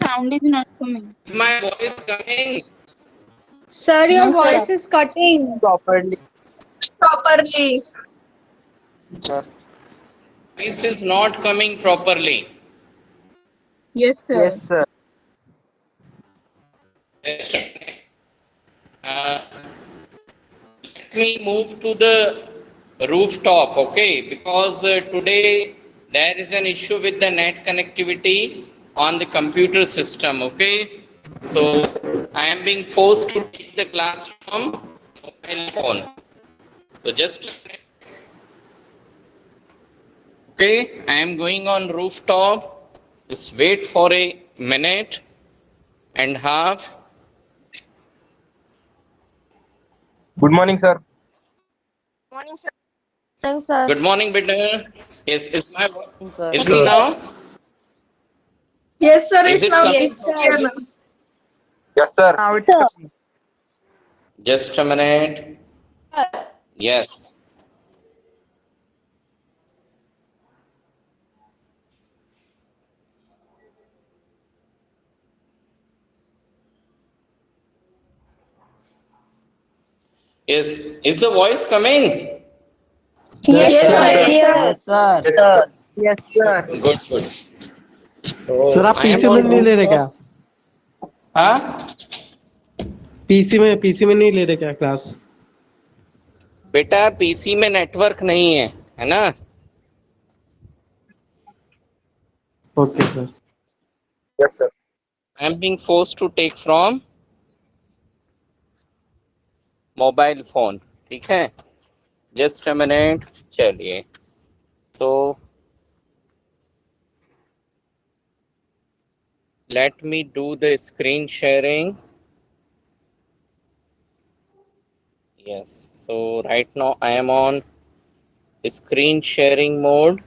sound is not coming. Is my voice coming? Sir, your No, sir. voice is cutting properly. properly. Voice is not coming properly. Yes, sir. Yes, sir. Uh, let me move to the rooftop, okay? Because today there is an issue with the net connectivity on the computer system, okay? So I am being forced to take the class from mobile phone. So just a minute. Okay, I am going on rooftop. Just wait for a minute and half. Good morning, sir. Morning, sir. Thanks, sir. Good morning, Bidder. Yes, is my voice Sir. is me now? Yes, sir. Is It's it now coming yes, sir. Yes, sir. Now it's Sir. coming. Just a minute. Yes. Yes. Is the voice coming? Yes, Yes, sir. sir. Yes, sir. Yes, sir. Yes, sir. Good, good. So sir आप I am PC में on नहीं ले रहे क्या? rooftop. हाँ? PC में नहीं ले रहे क्या क्लास? बेटा पीसी में नेटवर्क नहीं है ना? Okay sir. Yes, sir. I am being forced to take from mobile phone. ठीक है? Just a minute. चलिए. So let me do the screen sharing. Yes. So right now I am on screen sharing mode.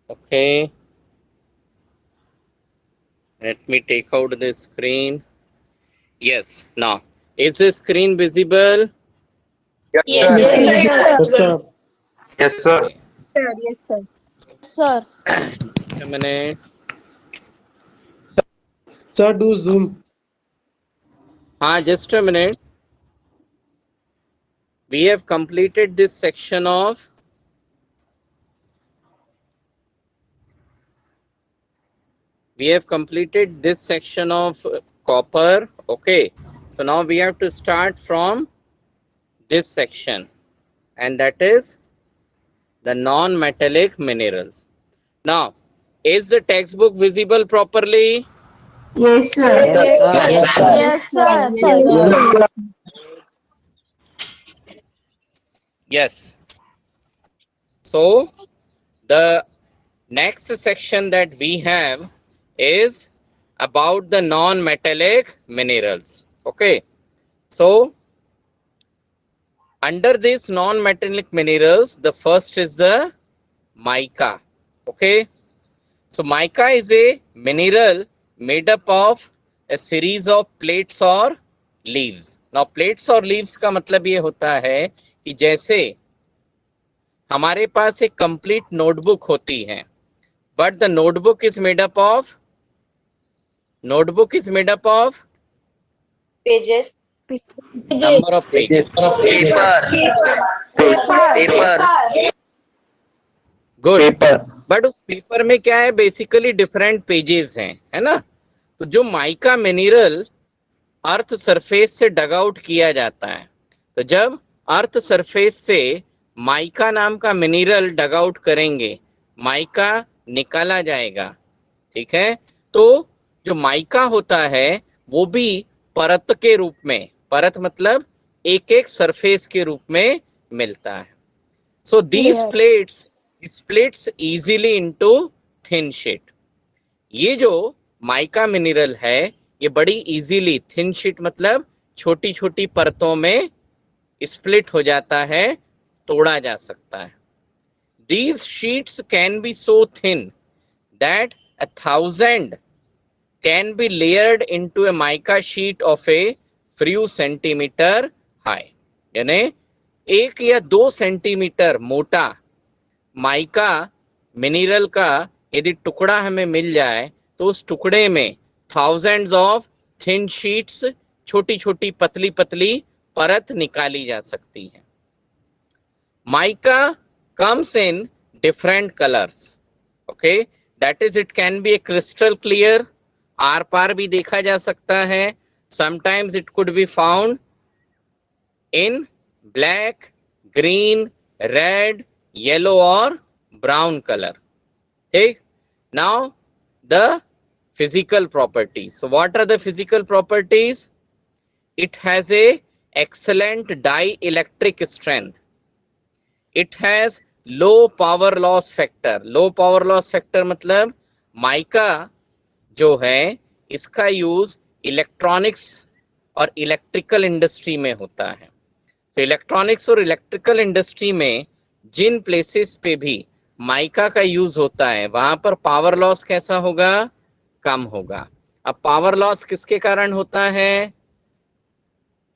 Okay. Let me take out the screen. Yes. Now, is the screen visible? Yes, Yes, sir. yes, sir. Sir Yes, sir. Sir, yes, sir. Sir. Just a minute. Sir do zoom. Just a minute. We have completed this section of copper. Okay. So now we have to start from this section, and that is the non-metallic minerals. Now, is the textbook visible properly? Yes, sir. Yes, sir. Yes, sir. Yes, sir. Yes, sir. Yes. So the next section that we have is about the non-metallic minerals. Okay. So under these non-metallic minerals, the first is the mica. Okay. So mica is a mineral made up of a series of plates or leaves. Now plates और leaves का मतलब ये होता है कि जैसे हमारे पास एक कंप्लीट नोटबुक होती है, but the notebook is made up of Pages. Number of pages. Paper. Good. Paper. But उस पेपर में क्या है, बेसिकली डिफरेंट पेजेस हैं, है ना? तो जो माइका मिनरल अर्थ सरफेस से डग आउट किया जाता है, तो जब अर्थ सरफेस से माइका नाम का मिनरल डग आउट करेंगे, माइका निकाला जाएगा. ठीक है? तो जो माइका होता है वो भी परत के रूप में, परत मतलब एक एक सरफेस के रूप में मिलता है. So these plates splits easily into thin sheet. ये जो माइका मिनरल है ये बड़ी इजीली, थिन शीट मतलब छोटी छोटी परतों में स्प्लिट हो जाता है, तोड़ा जा सकता है. These sheets can be so thin that 1,000 can be layered into a mica sheet of a few centimeter high. यानी 1 या 2 सेंटीमीटर मोटा माइका मिनरल का यदि टुकड़ा हमें मिल जाए तो उस टुकड़े में थाउजेंड्स ऑफ थिन शीट्स, छोटी छोटी पतली पतली परत निकाली जा सकती है। Mica comes in different colors, okay, that is it can be a crystal clear, आर पार भी देखा जा सकता है, sometimes it could be found in black, green, red, yellow और brown color, ठीक। now the physical properties, so what are the physical properties? It has a excellent dielectric strength, it has low power loss factor. Low power loss factor मतलब mica जो है इसका use electronics और electrical industry में होता है। तो electronics और इलेक्ट्रिकल इंडस्ट्री में जिन प्लेसेस पे भी माइका का यूज होता है वहां पर पावर लॉस कैसा होगा? कम होगा। अब पावर लॉस किसके कारण होता है?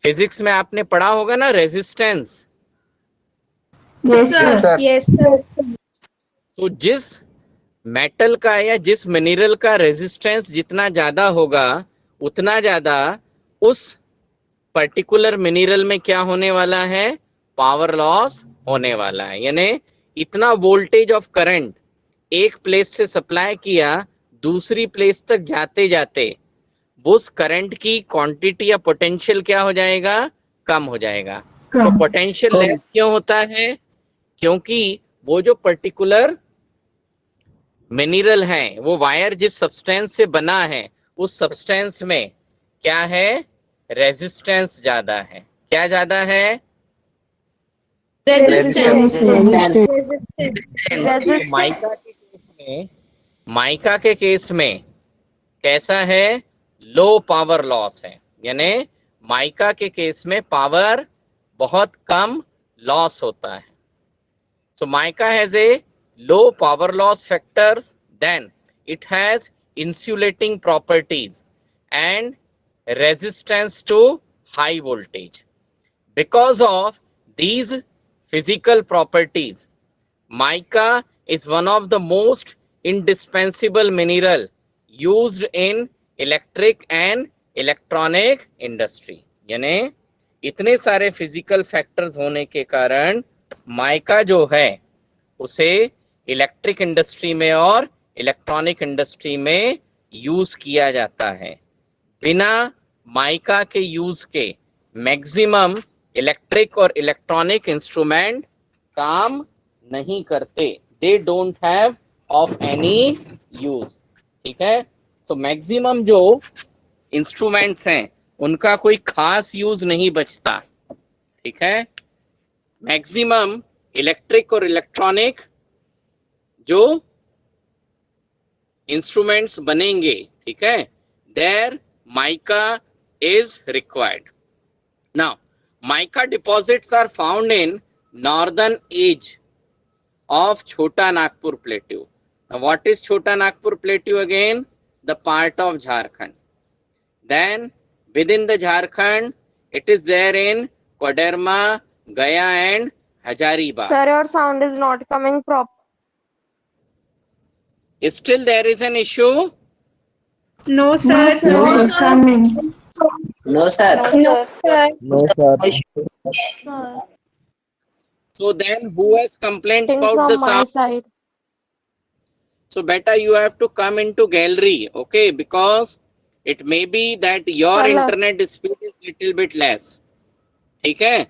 फिजिक्स में आपने पढ़ा होगा ना, resistance. Yes, sir. Yes, sir. तो जिस मेटल का या जिस मिनरल का रेजिस्टेंस जितना ज्यादा होगा उतना ज्यादा उस पर्टिकुलर मिनरल में क्या होने वाला है? पावर लॉस होने वाला है। यानी इतना वोल्टेज ऑफ करंट एक प्लेस से सप्लाई किया दूसरी प्लेस तक जाते जाते उस करंट की क्वांटिटी या पोटेंशियल क्या हो जाएगा? कम हो जाएगा। तो पोटेंशियल लेस क्यों होता है? क्योंकि वो जो पर्टिकुलर मिनरल है, वो वायर जिस सब्सटेंस से बना है उस सब्सटेंस में क्या है? रेजिस्टेंस ज्यादा है। क्या ज्यादा है? Resistance. माइका के केस में कैसा है? लो पावर लॉस है। यानी माइका के केस में पावर बहुत कम लॉस होता है। So mica has a low power loss factors, then it has insulating properties and resistance to high voltage. Because of these physical properties, mica is one of the most indispensable mineral used in electric and electronic industry. यानी इतने सारे physical factors होने के कारण mica जो है उसे electric industry में और इलेक्ट्रॉनिक इंडस्ट्री में यूज किया जाता है। बिना माइका के यूज के मैक्सिमम इलेक्ट्रिक और इलेक्ट्रॉनिक इंस्ट्रूमेंट काम नहीं करते। They don't have of any use. ठीक है, तो मैक्सिमम जो इंस्ट्रूमेंट्स हैं उनका कोई खास यूज नहीं बचता। ठीक है, मैक्सिमम इलेक्ट्रिक और इलेक्ट्रॉनिक जो इंस्ट्रूमेंट्स बनेंगे, ठीक है, there mica is required. Now mica deposits are found in northern edge of Chota Nagpur Plateau. Now what is Chota Nagpur Plateau again? The part of Jharkhand. Then within the Jharkhand it is there in Koderma, Gaya and Hazaribagh. Sir, your sound is not coming proper. Still there is an issue? No, sir. No, sir. Coming. No, sir. No, sir. No, sir. So then who has complained Thing about from the my sound? side. So better you have to come into gallery, okay, because it may be that your Hello. internet speed is little bit less. ठीक है,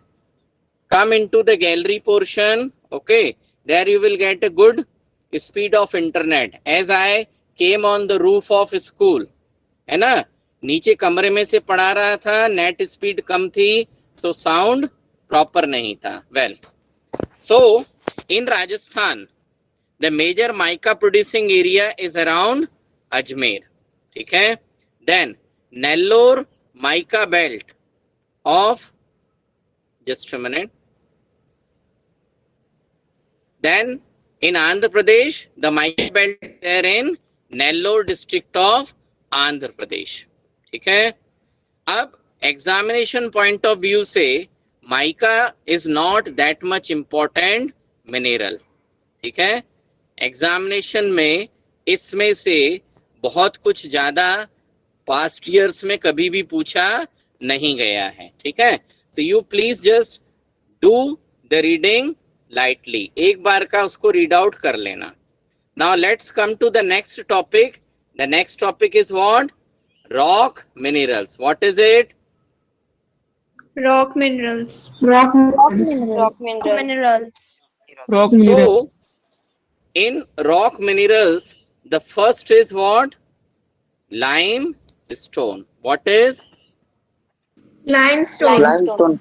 come into the gallery portion, okay, there you will get a good speed of internet. As I came on the roof of school, है ना, नीचे कमरे में से पढ़ा रहा था, नेट स्पीड कम थी, so sound proper नहीं था. Well, so in Rajasthan the major mica producing area is around Ajmer. ठीक है, then Nellore mica belt of, just a minute, then in Andhra Pradesh the mica belt is there in Nellore district of Andhra Pradesh. ठीक है, अब examination point of view से mica is not that much important mineral. ठीक है, examination में इसमें से बहुत कुछ ज्यादा पास्ट ईयर्स में कभी भी पूछा नहीं गया है, ठीक है। So you please just do the reading lightly, एक बार का उसको रीड आउट कर लेना। Now let's come to the next topic. The next topic is what? Rock minerals. What is it? Rock minerals. Rock minerals. So in rock minerals, the first is what? Limestone. What is? Limestone.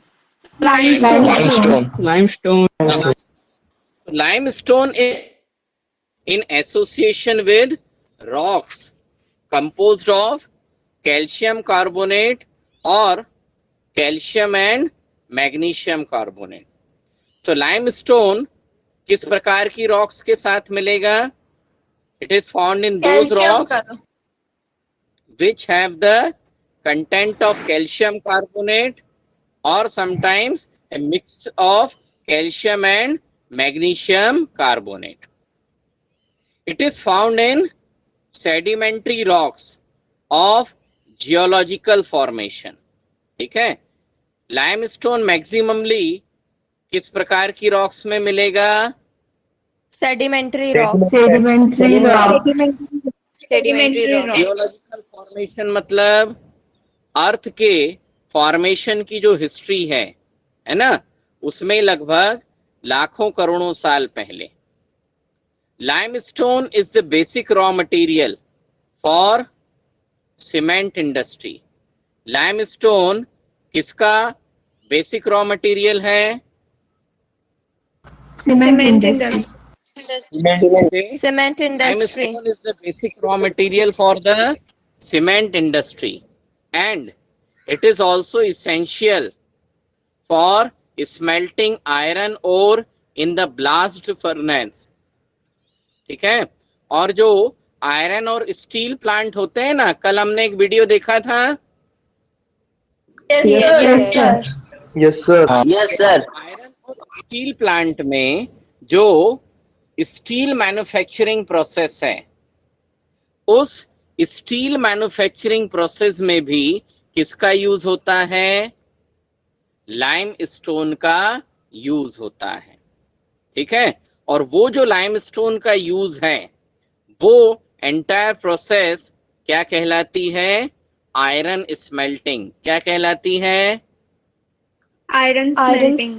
Limestone is in association with rocks composed of calcium carbonate or calcium and magnesium carbonate. So limestone किस प्रकार की rocks के साथ मिलेगा? It is found in those rocks which have the content of calcium carbonate or sometimes a mix of calcium and magnesium carbonate. It is found in sedimentary rocks of geological formation. ठीक है। Limestone maximally किस प्रकार की rocks में मिलेगा? Sedimentary rock. Geological formation मतलब अर्थ के formation की जो हिस्ट्री है ना, उसमें लगभग लाखों करोड़ों साल पहले। Limestone is the basic raw material for cement industry. Limestone किसका बेसिक रॉ मटेरियल है? Cement industry. Cement industry. Limestone is the basic raw material for the cement industry and it is also essential for smelting iron ore in the blast furnace. ठीक है। और जो iron और steel plant होते हैं ना, कल हमने एक वीडियो देखा था। Yes, sir. आयरन और स्टील प्लांट में जो स्टील मैन्युफैक्चरिंग प्रोसेस है, उस स्टील मैन्युफैक्चरिंग प्रोसेस में भी किसका यूज होता है? लाइमस्टोन का यूज होता है। ठीक है। और वो जो लाइमस्टोन का यूज है, वो एंटायर प्रोसेस क्या कहलाती है? Iron smelting. क्या कहलाती है? Iron smelting.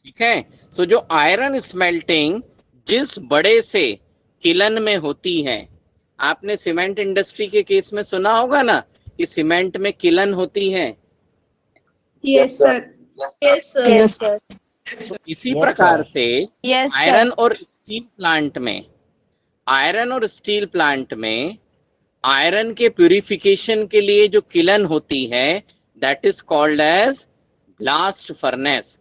ठीक है। सो जो आयरन स्मेल्टिंग जिस बड़े से किलन में होती है, आपने सीमेंट इंडस्ट्री के केस में सुना होगा ना कि सीमेंट में किलन होती है। Yes, sir. Yes, sir. तो इसी प्रकार से Yes, sir. आयरन और स्टील प्लांट में आयरन के प्यूरिफिकेशन के लिए जो किलन होती है, that is called as blast furnace.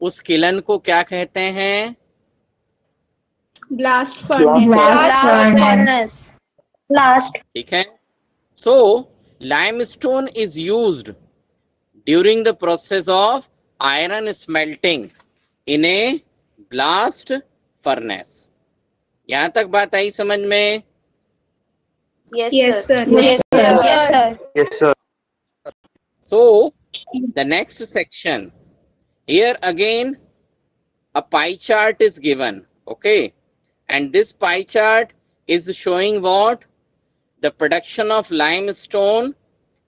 उस किलन को क्या कहते हैं? Blast furnace. ठीक है। So limestone is used during the process of iron smelting in a blast furnace. यहां तक बात आई समझ में? Yes, sir. Yes, sir. So the next section, here again a pie chart is given, okay, and this pie chart is showing what? The production of limestone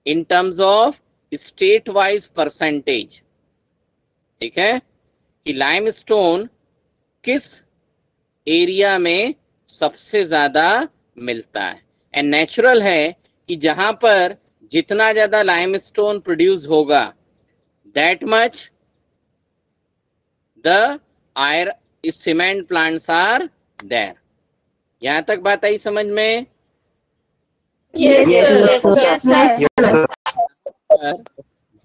in terms of state wise percentage. ठीक है कि limestone किस area में सबसे ज्यादा मिलता है। And natural है कि जहां पर जितना ज्यादा लाइमस्टोन प्रोड्यूस होगा, that much the iron cement plants are there. यहां तक बात आई समझ में? Yes, sir.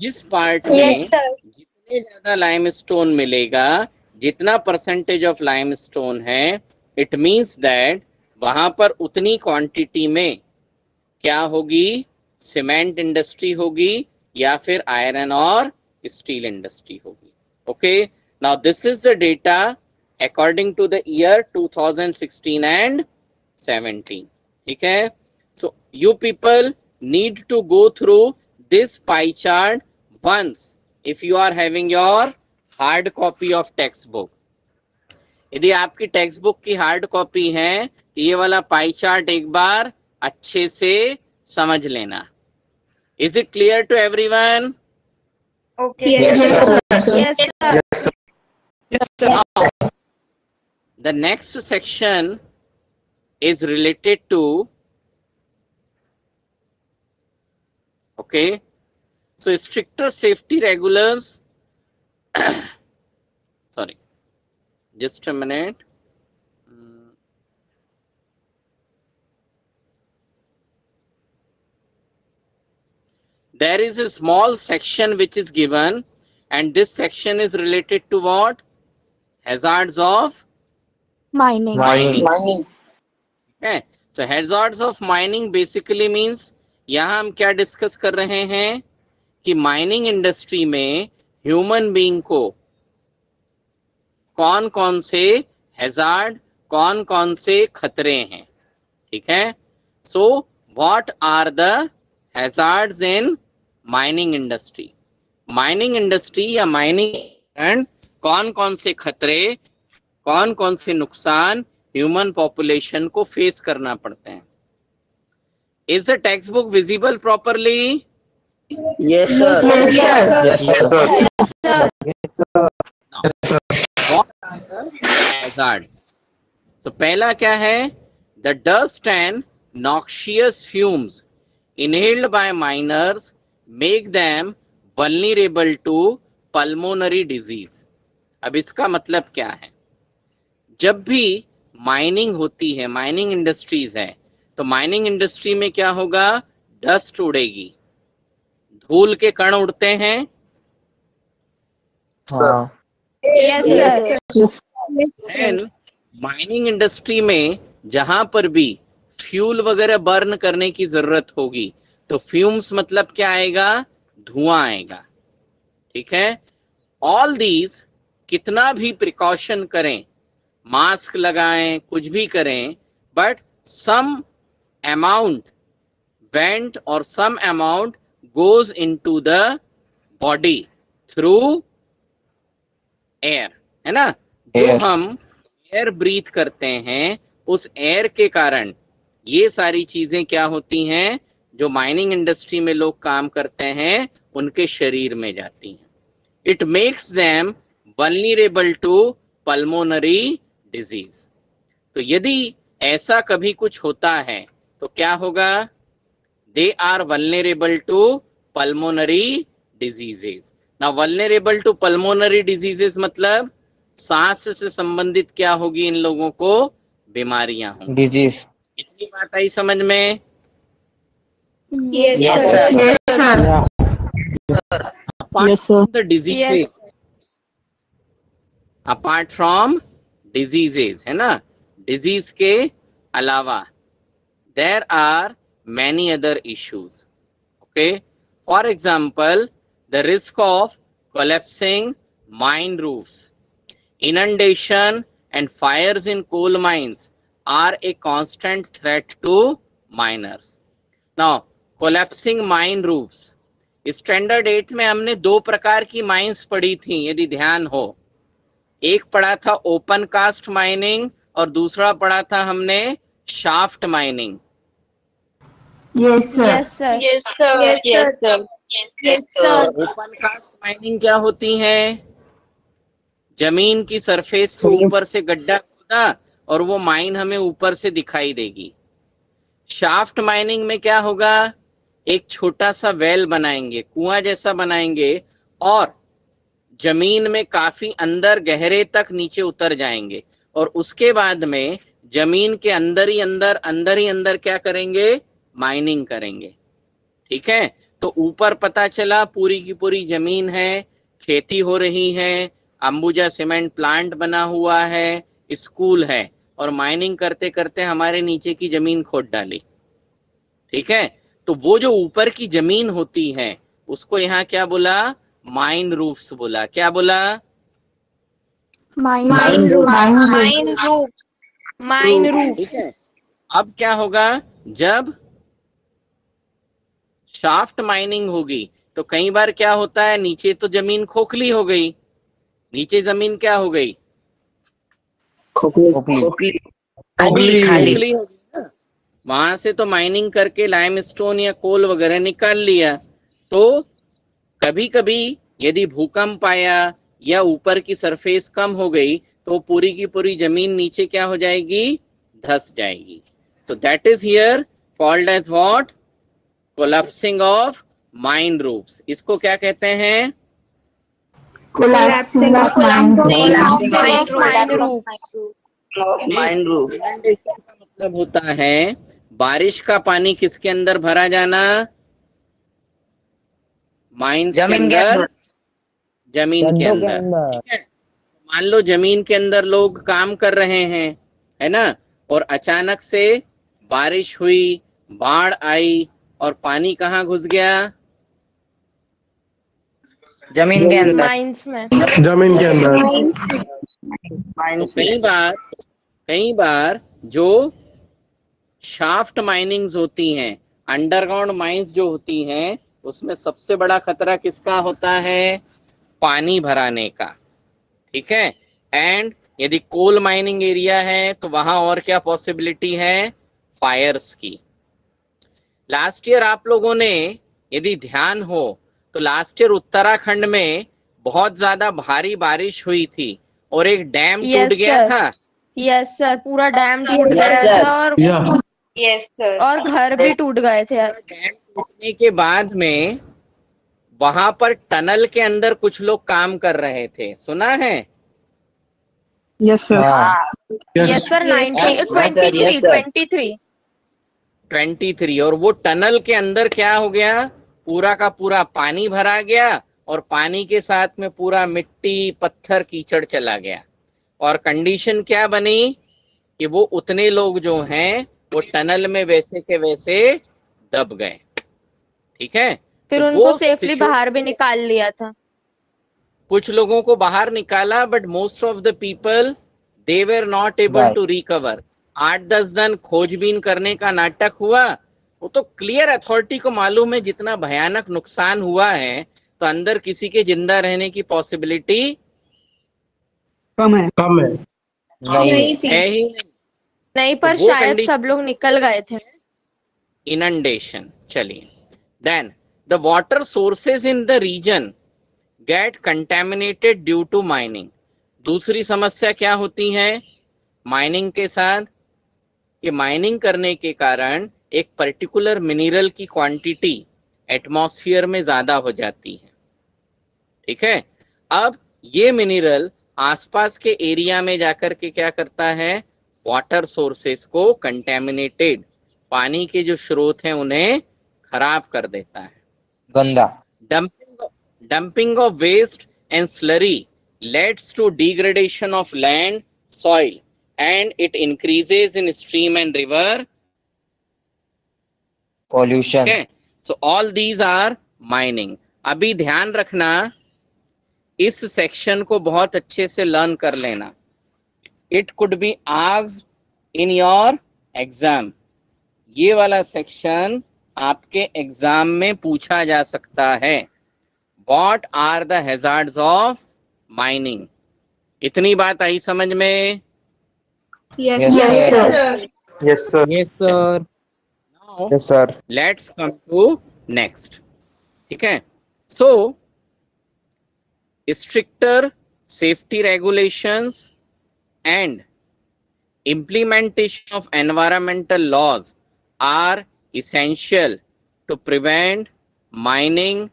जिस पार्ट में जितने ज्यादा लाइमस्टोन मिलेगा, जितना परसेंटेज ऑफ लाइमस्टोन है, इट मींस दैट वहां पर उतनी क्वांटिटी में क्या होगी? सीमेंट इंडस्ट्री होगी या फिर आयरन और स्टील इंडस्ट्री होगी। Okay, now this is the data according to the year 2016 and 17. ठीक है? So you people need to go through this pie chart once if you are having your hard copy of textbook. यदि आपकी text book की hard copy है तो ये वाला pie chart एक बार अच्छे से समझ लेना. Is it clear to everyone? Okay. Yes, sir. Yes, sir. Now, the next section is related to, okay, so stricter safety regulars. Sorry, just a minute. There is a small section which is given, and this section is related to what? Hazards of Mining. Mining. Okay. So hazards of mining basically means यहाँ हम क्या discuss कर रहे हैं कि mining industry में human being को कौन कौन से हैजार्ड, कौन कौन से खतरे हैं. ठीक है? So what are the hazards in mining industry. Mining industry या माइनिंग एंड कौन कौन से खतरे, कौन कौन से नुकसान ह्यूमन पॉपुलेशन को फेस करना पड़ते हैं. Is the text book visible properly? Yes, sir. Yes, sir. Yes, sir. Yes, sir. What are the hazards? तो पहला क्या है? The dust and noxious fumes inhaled by miners make them vulnerable to pulmonary disease. अब इसका मतलब क्या है? जब भी माइनिंग होती है, माइनिंग इंडस्ट्रीज है, तो माइनिंग इंडस्ट्री में क्या होगा? डस्ट उड़ेगी, धूल के कण उड़ते हैं. हाँ. Yes, sir. And mining industry में जहां पर भी फ्यूल वगैरह बर्न करने की जरूरत होगी तो फ्यूम्स मतलब क्या आएगा? धुआं आएगा. ठीक है? ऑल दीज कितना भी प्रिकॉशन करें, मास्क लगाएं, कुछ भी करें, बट सम अमाउंट वेंट और some amount goes into the body through air. है ना? जो Air. हम एयर ब्रीथ करते हैं उस एयर के कारण ये सारी चीजें क्या होती हैं, जो माइनिंग इंडस्ट्री में लोग काम करते हैं उनके शरीर में जाती हैं. It makes them vulnerable to pulmonary disease. तो यदि ऐसा कभी कुछ होता है तो क्या होगा? They are vulnerable to pulmonary diseases. ना वल्नरेबल टू पल्मोनरी डिजीजेस मतलब सांस से संबंधित क्या होगी? इन लोगों को बीमारियां होंगी. Disease. इतनी बात आई समझ में? Yes, Yes, sir. sir. Yes, sir. Apart from the diseases, Yes. apart from diseases, है ना, डिजीज के अलावा there are many other issues. Okay, for example, the risk of collapsing mine roofs, inundation and fires in coal mines are a constant threat to miners. Now, collapsing mine roofs, standard 8 में हमने दो प्रकार की mines पढ़ी थी, यदि ध्यान हो. एक पढ़ा था ओपन कास्ट माइनिंग और दूसरा पढ़ा था हमने shaft mining. Yes, sir. Yes, sir. Yes, sir. Yes, sir. Yes, sir. Open cast mining क्या होती है? जमीन की सरफेस के ऊपर से गड्ढा खोदा और वो माइन हमें ऊपर से दिखाई देगी. शाफ्ट माइनिंग में क्या होगा? एक छोटा सा वेल बनाएंगे, कुआं जैसा बनाएंगे और जमीन में काफी अंदर गहरे तक नीचे उतर जाएंगे और उसके बाद में जमीन के अंदर ही अंदर क्या करेंगे? माइनिंग करेंगे. ठीक है? तो ऊपर पता चला पूरी की पूरी जमीन है, खेती हो रही है, अंबुजा सीमेंट प्लांट बना हुआ है, स्कूल है, और माइनिंग करते करते हमारे नीचे की जमीन खोद डाली. ठीक है? तो वो जो ऊपर की जमीन होती है उसको यहाँ क्या बोला? माइन रूफ्स बोला. क्या बोला? Mine roof. ठीक है। अब क्या होगा, जब शाफ्ट माइनिंग होगी तो कई बार क्या होता है, नीचे तो जमीन खोखली हो गई, नीचे जमीन क्या हो गई, खोखली खोखली हो गई ना। वहां से तो माइनिंग करके लाइमस्टोन या कोल वगैरह निकाल लिया, तो कभी कभी यदि भूकंप आया या ऊपर की सरफेस कम हो गई तो पूरी की पूरी जमीन नीचे क्या हो जाएगी, धस जाएगी। तो that is here called as what, collapsing of mine roofs. इसको क्या कहते हैं, Collapsing of Mine roofs. Mine roof inundation का मतलब होता है बारिश का पानी किसके अंदर भरा जाना, माइंस के जमीन के अंदर, अंदर जमीन के अंदर। ठीक है, मान लो जमीन के अंदर लोग काम कर रहे हैं, है ना, और अचानक से बारिश हुई, बाढ़ आई और पानी कहाँ घुस गया, जमीन के अंदर Mines में. जमीन के अंदर। तो कई बार जो शाफ्ट माइनिंग्स होती हैं, अंडरग्राउंड माइंस जो होती हैं, उसमें सबसे बड़ा खतरा किसका होता है, पानी भराने का। ठीक है, एंड यदि कोल माइनिंग एरिया है तो वहां और क्या पॉसिबिलिटी है, फायर्स की। लास्ट ईयर आप लोगों ने यदि ध्यान हो तो लास्ट ईयर उत्तराखंड में बहुत ज्यादा भारी बारिश हुई थी और एक डैम टूट Yes, गया sir. था। Yes sir, पूरा डैम टूट Yes, गया sir. था और Yes, sir. और घर भी टूट गए थे यार. डैम टूटने के बाद में वहां पर टनल के अंदर कुछ लोग काम कर रहे थे, सुना है? Yes, sir. Yes sir, 23. 23, और वो टनल के अंदर क्या हो गया, पूरा का पूरा पानी भरा गया और पानी के साथ में पूरा मिट्टी पत्थर कीचड़ चला गया, और कंडीशन क्या बनी कि वो उतने लोग जो हैं वो टनल में वैसे के वैसे दब गए। ठीक है, फिर तो उनको वो सेफली बाहर भी निकाल लिया था. कुछ लोगों को बाहर निकाला, but most of the people they were not able to recover. 8-10 दिन खोजबीन करने का नाटक हुआ, वो तो क्लियर अथॉरिटी को मालूम है जितना भयानक नुकसान हुआ है, तो अंदर किसी के जिंदा रहने की पॉसिबिलिटी कम है। नहीं थी. है ही नहीं। नहीं, पर वो शायद condition- सब लोग निकल गए थे. inundation। चलिए, then the water sources in the region get contaminated due to mining। दूसरी समस्या क्या होती है माइनिंग के साथ, कि माइनिंग करने के कारण एक पर्टिकुलर मिनरल की क्वांटिटी एटमॉस्फेयर में ज्यादा हो जाती है। ठीक है, अब ये मिनरल आसपास के एरिया में जाकर के क्या करता है, वाटर सोर्सेस को कंटेमिनेटेड, पानी के जो स्रोत हैं उन्हें खराब कर देता है। गंदा dumping of waste and slurry leads to degradation of land, soil, and it increases in stream and river pollution। Okay, so all these are mining। अभी ध्यान रखना, इस सेक्शन को बहुत अच्छे से लर्न कर लेना। It could be asked in your exam। ये वाला सेक्शन आपके एग्जाम में पूछा जा सकता है। What are the hazards of mining? इतनी बात आई समझ में? Yes, Yes, sir. Yes, sir. Yes, sir. Now Yes, sir. let's come to next। ठीक है, so stricter safety regulations and implementation of environmental laws are essential to prevent mining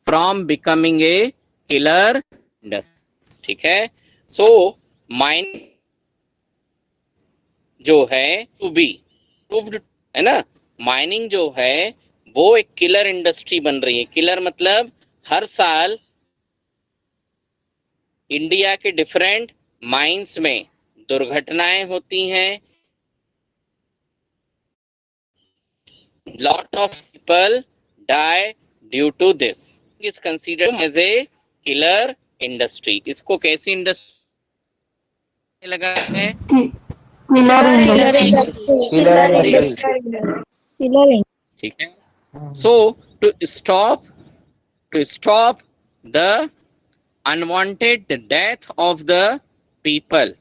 from becoming a killer industry। ठीक है, so mining जो है to be proved है ना, mining जो है वो एक किलर इंडस्ट्री बन रही है। किलर मतलब हर साल इंडिया के डिफरेंट माइंस में दुर्घटनाएं होती हैं, lot of people die due to this। is considered as a killer industry. इसको कैसी इंडस्ट्री लगा है? ठीक है। So to stop the unwanted death of the people,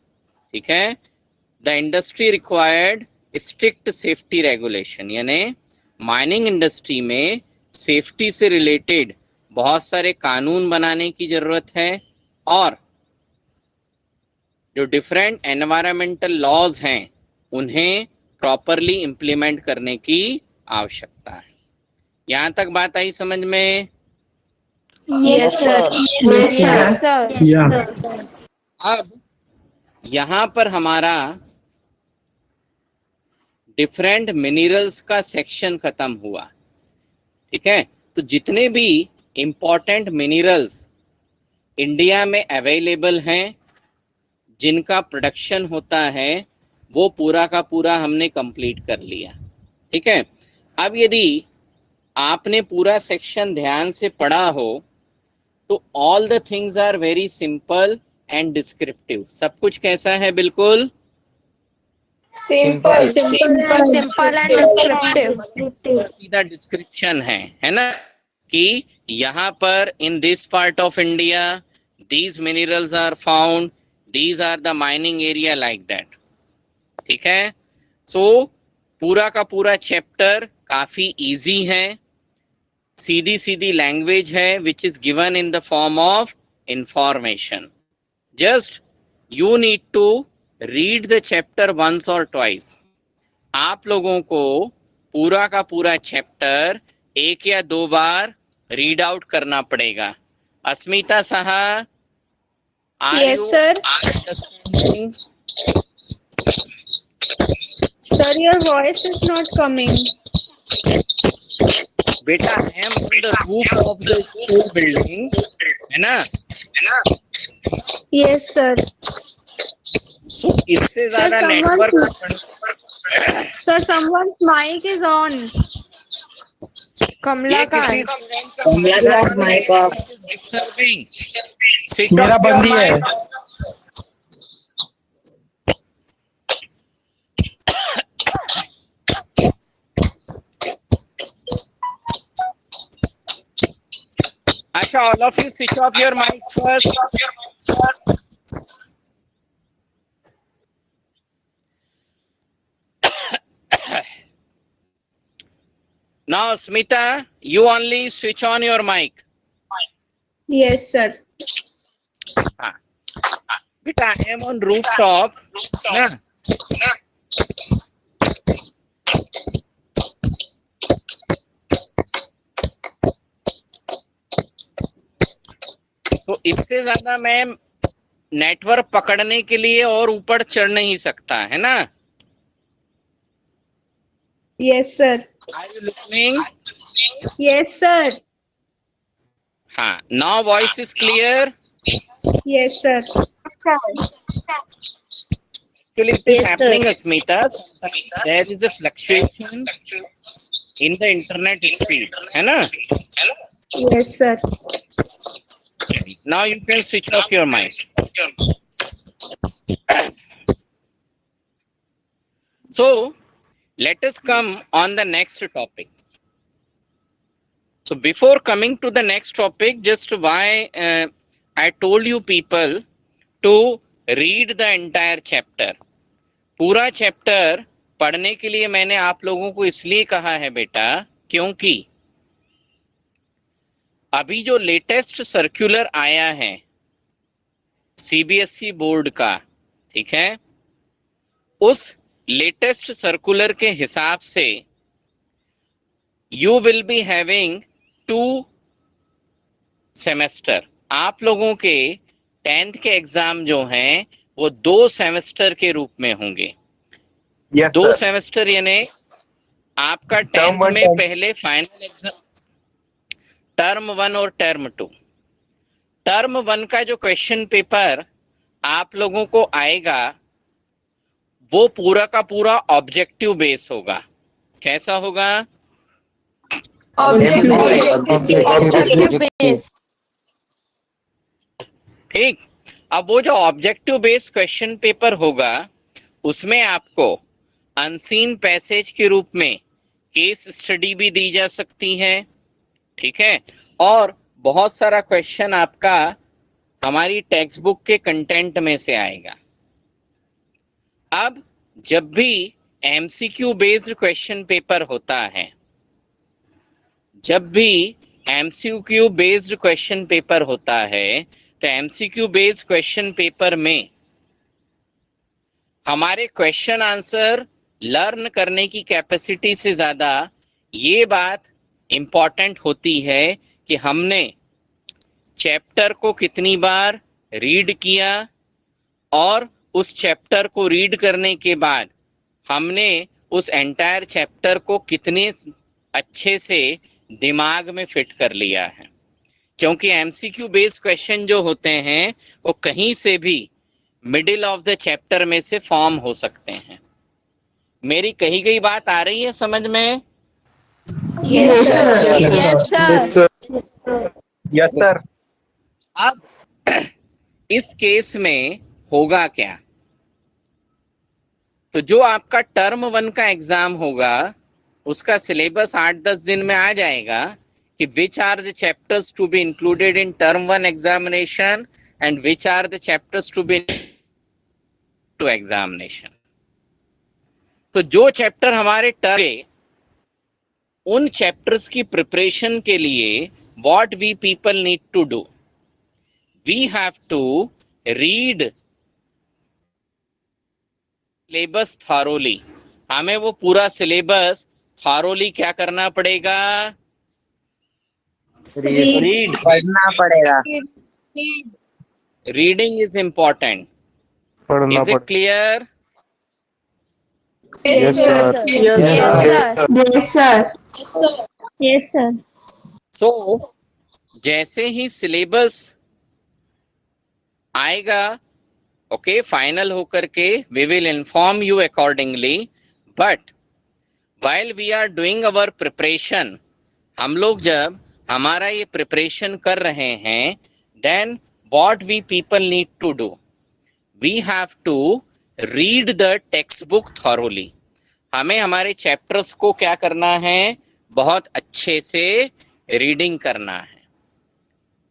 ठीक है, the industry required strict safety regulation, यानी माइनिंग इंडस्ट्री में सेफ्टी से रिलेटेड बहुत सारे कानून बनाने की जरूरत है और जो डिफरेंट एनवायरमेंटल लॉज हैं उन्हें प्रॉपरली इम्प्लीमेंट करने की आवश्यकता है। यहां तक बात आई समझ में? Yes sir, yes sir. या अब यहां पर हमारा डिफरेंट मिनरल्स का सेक्शन खत्म हुआ, ठीक है। तो जितने भी इंपॉर्टेंट मिनरल्स इंडिया में अवेलेबल हैं, जिनका प्रोडक्शन होता है, वो पूरा का पूरा हमने कंप्लीट कर लिया, ठीक है। अब यदि आपने पूरा सेक्शन ध्यान से पढ़ा हो तो all the things are very simple and descriptive. सब कुछ कैसा है? बिल्कुल सिंपल सिंपल एंड डिस्क्रिप्टिव। सीधा डिस्क्रिप्शन है ना, कि यहाँ पर in this part of India these minerals are found, these are the mining area, like that, ठीक है। सो पूरा का पूरा चैप्टर काफी इजी है, सीधी सीधी लैंग्वेज है, which is given in the form of information. Just you need to read the chapter once or twice. आप लोगों को पूरा का पूरा चैप्टर एक या दो बार रीड आउट करना पड़ेगा। अस्मिता Saha, Yes, sir. Sir, your voice is not coming. बेटा, I am on the roof of the school building, है ना? Yes, sir. So इससे ज्यादा someone's- network Sir, someone's mic is on. Kamla का है। Mic off. मेरा बंद ही है। अच्छा, all of you switch off your mics first. Now, Smita, you only switch on your mic. Yes, sir. Beta, I am on rooftop. Na? So, इससे ज्यादा मैं network पकड़ने के लिए और ऊपर चढ़ नहीं सकता, है ना? Yes, sir. Are you listening? Yes, sir. हाँ, now voice is clear. Yes, sir. Actually, it is Yes, happening, sir. Asmita. There is a fluctuation in the internet speed, है ना? Yes, sir. Now you can switch off your mic. So, let us come on the next topic. So, before coming to the next topic, just why I told you people to read the entire chapter. पूरा chapter पढ़ने के लिए मैंने आप लोगों को इसलिए कहा है बेटा, क्योंकि अभी जो लेटेस्ट सर्कुलर आया है सीबीएसई बोर्ड का, ठीक है, उस लेटेस्ट सर्कुलर के हिसाब से you will be having 2 semester. आप लोगों के 10th के एग्जाम जो हैं वो 2 सेमेस्टर के रूप में होंगे। Yes 2 sir. सेमेस्टर यानी आपका Term 10th one, में term- पहले फाइनल एग्जाम टर्म 1 और टर्म 2। टर्म 1 का जो क्वेश्चन पेपर आप लोगों को आएगा वो पूरा का पूरा ऑब्जेक्टिव बेस होगा। कैसा होगा? Objective base. ठीक। अब वो जो ऑब्जेक्टिव बेस्ड क्वेश्चन पेपर होगा उसमें आपको अनसीन पैसेज के रूप में केस स्टडी भी दी जा सकती है, ठीक है, और बहुत सारा क्वेश्चन आपका हमारी टेक्स्ट बुक के कंटेंट में से आएगा। अब जब भी एमसीक्यू बेस्ड क्वेश्चन पेपर होता है, जब भी एमसीक्यू बेस्ड क्वेश्चन पेपर होता है तो एमसीक्यू बेस्ड क्वेश्चन पेपर में हमारे क्वेश्चन आंसर लर्न करने की कैपेसिटी से ज्यादा ये बात इंपॉर्टेंट होती है कि हमने चैप्टर को कितनी बार रीड किया और उस चैप्टर को रीड करने के बाद हमने उस एंटायर चैप्टर को कितने अच्छे से दिमाग में फिट कर लिया है। क्योंकि एमसीक्यू बेस्ड क्वेश्चन जो होते हैं वो कहीं से भी मिडिल ऑफ द चैप्टर में से फॉर्म हो सकते हैं। मेरी कही गई बात आ रही है समझ में? Yes, sir. Yes, sir. Yes, sir. अब इस केस में होगा क्या? तो जो आपका टर्म 1 का एग्जाम होगा उसका सिलेबस 8-10 दिन में आ जाएगा कि which are the chapters to be included in term 1 examination and which are the chapters to be two examination. तो जो चैप्टर हमारे टर्म के, उन चैप्टर्स की प्रिपरेशन के लिए what we people need to do, we have to read syllabus thoroughly. हमें वो पूरा सिलेबस थॉरोली क्या करना पड़ेगा? रीड पढ़ना पड़ेगा। Reading is important. पढ़ना is it clear? Yes, sir. Yes, sir. Yes, sir. Yes, sir. So जैसे ही सिलेबस आएगा, ओके, फाइनल होकर के we will inform you accordingly. But while we are doing our preparation, हम लोग जब हमारा ये प्रिपरेशन कर रहे हैं, then what we people need to do, we have to read the textbook thoroughly। हमें हमारे चैप्टर्स को क्या करना है? बहुत अच्छे से रीडिंग करना है।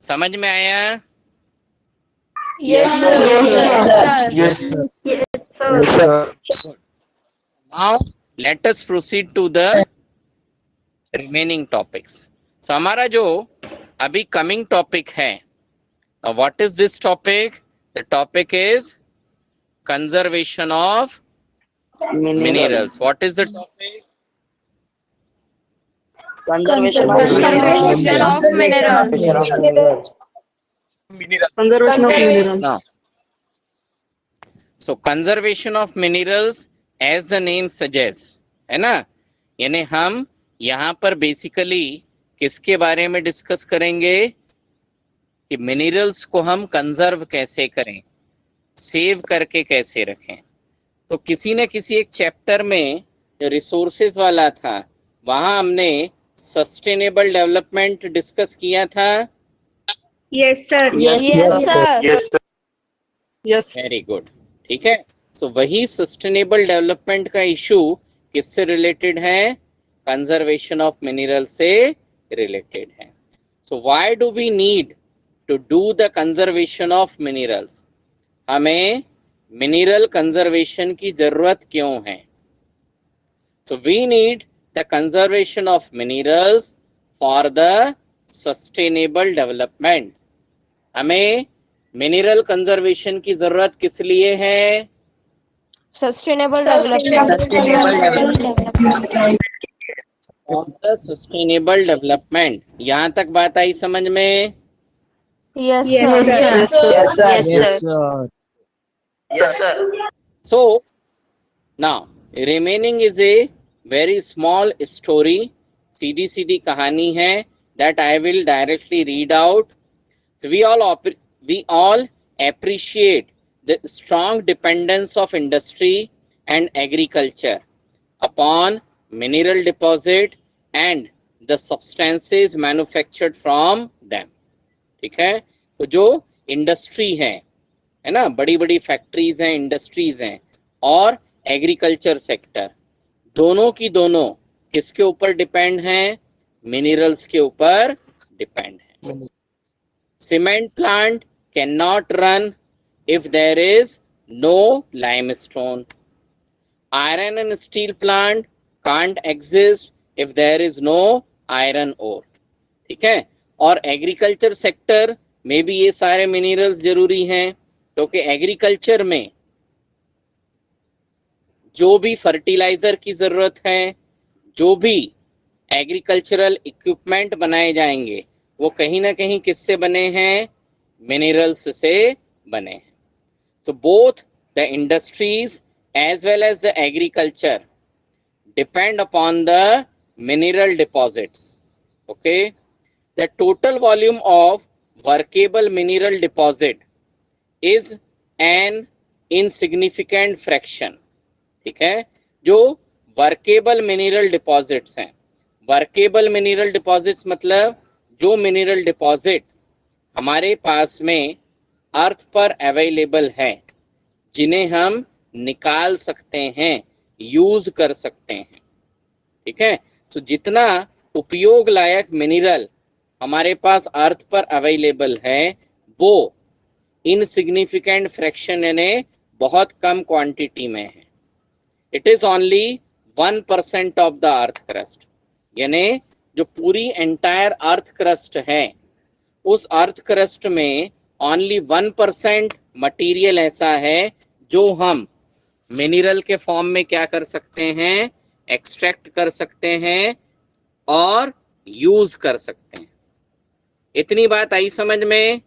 समझ में आया? Yes, sir. Yes, sir. Yes, sir. Yes, sir. Now let us proceed to the remaining topics। So हमारा जो अभी coming topic है, what is this topic? The topic is conservation of minerals। What is the topic? Conservation of minerals. Conservation of minerals. Now, so conservation of minerals as the name suggests, है ना, यानी हम यहाँ पर basically किसके बारे में डिस्कस करेंगे कि मिनरल्स को हम कंजर्व कैसे करें, सेव करके कैसे रखें। तो किसी न किसी एक चैप्टर में जो रिसोर्सेज वाला था वहां हमने सस्टेनेबल डेवलपमेंट डिस्कस किया था। Yes, sir. Yes, sir. Yes, sir. Yes. Very good, ठीक है। सो वही सस्टेनेबल डेवलपमेंट का इशू किससे रिलेटेड है? कंजर्वेशन ऑफ मिनरल से रिलेटेड है। So why do we need to do the conservation of minerals? हमें मिनरल कंजर्वेशन की जरूरत क्यों है? So we need the conservation of minerals for the sustainable development. हमें मिनरल कंजर्वेशन की जरूरत किस लिए है? Sustainable sustainable development. यहाँ तक बात आई समझ में? Yes, Yes, sir. sir. Yes, sir. Yes, sir. Yes, sir. So now remaining is a very small story, सीधी सीधी कहानी है, that I will directly read out. So we all appreciate the strong dependence of industry and agriculture upon mineral deposit and the substances manufactured from them। ठीक है, तो जो industry है ना, बड़ी बड़ी फैक्ट्रीज हैं, इंडस्ट्रीज हैं, और एग्रीकल्चर सेक्टर, दोनों की दोनों किसके ऊपर डिपेंड हैं? मिनरल्स के ऊपर डिपेंड है। Cement plant can not run if there is no limestone. Iron and steel plant can't exist if there is no iron ore. ठीक है, और एग्रीकल्चर सेक्टर में भी ये सारे मिनरल्स जरूरी हैं, क्योंकि एग्रीकल्चर में जो भी फर्टिलाइजर की जरूरत है, जो भी एग्रीकल्चरल इक्विपमेंट बनाए जाएंगे, वो कहीं ना कहीं किससे बने हैं? मिनरल्स से बने हैं। So both the industries as well as the agriculture depend upon the mineral deposits. Okay, the total volume of workable mineral deposit is an insignificant fraction. ठीक है, जो workable mineral deposits हैं, workable mineral deposits मतलब जो mineral deposit हमारे पास में अर्थ पर available है, जिन्हें हम निकाल सकते हैं, यूज कर सकते हैं। ठीक है, तो जितना उपयोग लायक मिनरल हमारे पास अर्थ पर अवेलेबल है, वो इनसिग्निफिकेंट फ्रैक्शन यानी बहुत कम क्वांटिटी में है। It is only 1% of the earth crust, यानी जो पूरी एंटायर अर्थ क्रस्ट है, उस अर्थ क्रस्ट में ओनली 1% मटीरियल ऐसा है जो हम मिनरल के फॉर्म में क्या कर सकते हैं? एक्सट्रैक्ट कर सकते हैं और यूज कर सकते हैं। इतनी बात आई समझ में?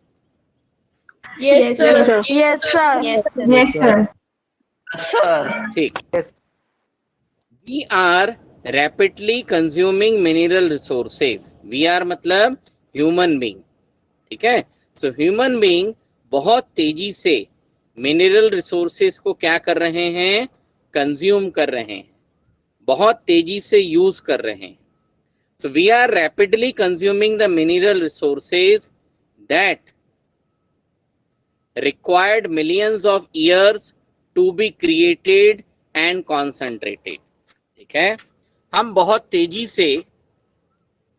Yes, sir. Yes, sir. Yes, sir. sir. ठीक। We are rapidly consuming mineral resources. We are मतलब ह्यूमन बीइंग। ठीक है, सो ह्यूमन बीइंग बहुत तेजी से मिनरल रिसोर्सेज को क्या कर रहे हैं? कंज्यूम कर रहे हैं, बहुत तेजी से यूज कर रहे हैं। So we are rapidly consuming the mineral resources that required millions of years to be created and concentrated. ठीक है, हम बहुत तेजी से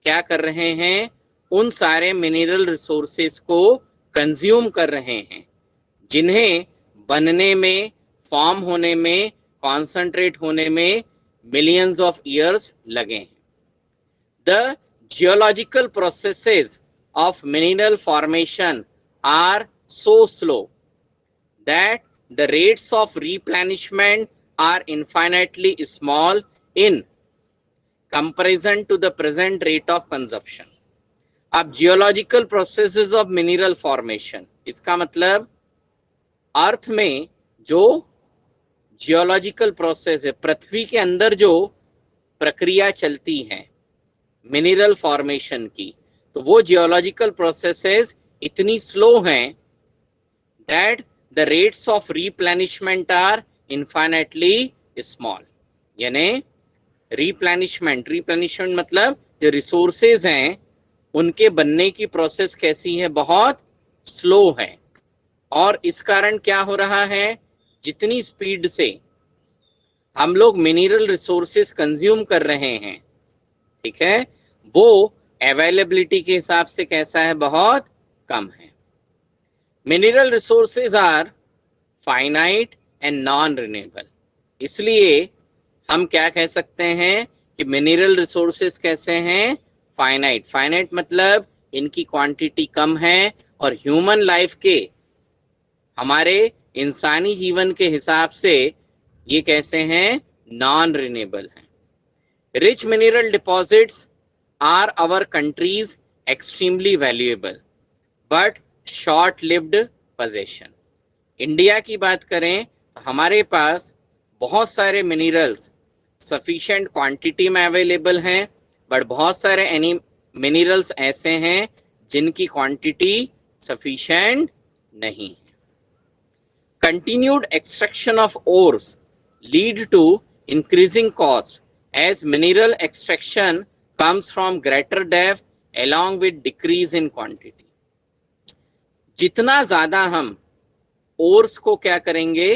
क्या कर रहे हैं? उन सारे मिनरल रिसोर्सेज को कंज्यूम कर रहे हैं, जिन्हें बनने में, फॉर्म होने में, कॉन्सेंट्रेट होने में मिलियंस ऑफ ईयर्स लगे हैं। The geological processes of mineral formation are so slow that the rates of replenishment are infinitely small in comparison to the present rate of consumption. अब geological processes of mineral formation, इसका मतलब अर्थ में जो geological process है, पृथ्वी के अंदर जो प्रक्रिया चलती है मिनरल फॉर्मेशन की, तो वो जियोलॉजिकल प्रोसेसेस इतनी स्लो हैं that the rates of replenishment are infinitely small. यानी रिप्लेनिशमेंट मतलब जो रिसोर्सेज हैं उनके बनने की प्रोसेस कैसी है? बहुत स्लो है। और इस कारण क्या हो रहा है? जितनी स्पीड से हम लोग मिनरल रिसोर्सेज कंज्यूम कर रहे हैं, ठीक है, वो अवेलेबिलिटी के हिसाब से कैसा है? बहुत कम है। Mineral resources are finite and non renewable. इसलिए हम क्या कह सकते हैं कि मिनरल रिसोर्सेज कैसे हैं? फाइनाइट मतलब इनकी क्वांटिटी कम है, और ह्यूमन लाइफ के, हमारे इंसानी जीवन के हिसाब से ये कैसे हैं? नॉन रिन्यूएबल हैं। Rich mineral deposits are our country's extremely valuable but short lived possession. India की बात करें तो हमारे पास बहुत सारे मिनरल्स सफिशिएंट क्वांटिटी में अवेलेबल हैं, बट बहुत सारे मिनरल्स ऐसे हैं जिनकी क्वांटिटी सफिशिएंट नहीं है। Continued extraction of ores lead to increasing cost as mineral extraction comes from greater depth along with decrease in quantity। जितना ज्यादा हम ओर्स को क्या करेंगे,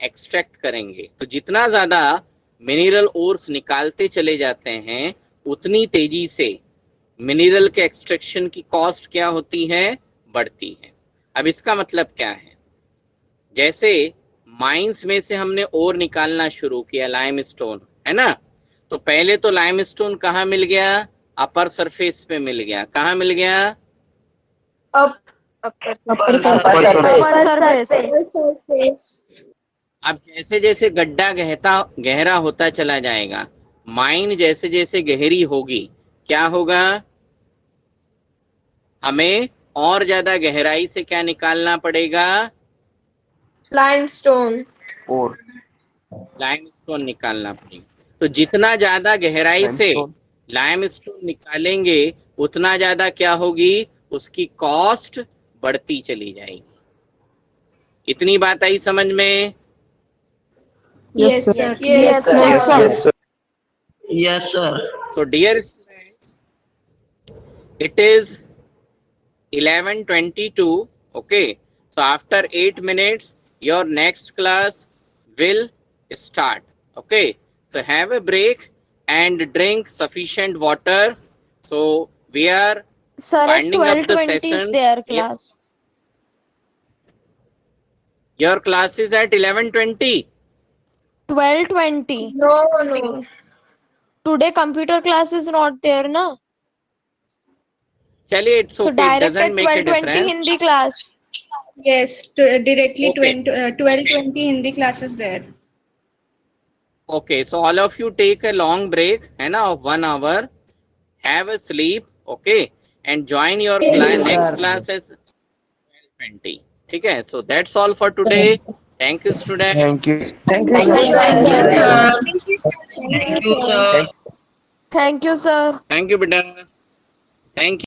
एक्सट्रैक्ट करेंगे, तो जितना ज्यादा मिनरल ओर्स निकालते चले जाते हैं उतनी तेजी से मिनरल के एक्सट्रैक्शन की कॉस्ट क्या होती है, बढ़ती है। अब इसका मतलब क्या है, जैसे माइंस में से हमने ओर निकालना शुरू किया, लाइमस्टोन है ना, तो पहले तो लाइमस्टोन कहाँ मिल गया, अपर सरफेस पे मिल गया। कहाँ मिल गया, Upper surface. अब जैसे जैसे गड्ढा गहरा होता चला जाएगा, माइन जैसे जैसे गहरी होगी, क्या होगा, हमें और ज्यादा गहराई से क्या निकालना पड़ेगा, Limestone. और लाइमस्टोन निकालना पड़ेगा। तो जितना ज्यादा गहराई से लाइमस्टोन निकालेंगे उतना ज्यादा क्या होगी, उसकी कॉस्ट बढ़ती चली जाएगी। इतनी बात आई समझ में? Yes, sir. Yes, sir. yes sir Yes, sir. So dear students, it is 11:22. Okay, so after 8 minutes your next class will start. Okay, so have a break and drink sufficient water. So we are Sir, at winding up the 12:20 session. is their Yeah. class. Your class is at 11:20. 12:20. No. Today computer class is not there, na? चलिए, it's So okay, it direct doesn't at make a 12:20 difference. Hindi class. Yes, directly Okay. 12:20 Hindi class is there. Okay, so all of you take a long break, है ना, of 1 hour. Have a sleep, okay, and join your class, next class as 12:20. ठीक है? So that's all for today. Thank you, students. thank you Thank you, sir. Thank you, sir. Thank you, beta. Thank you.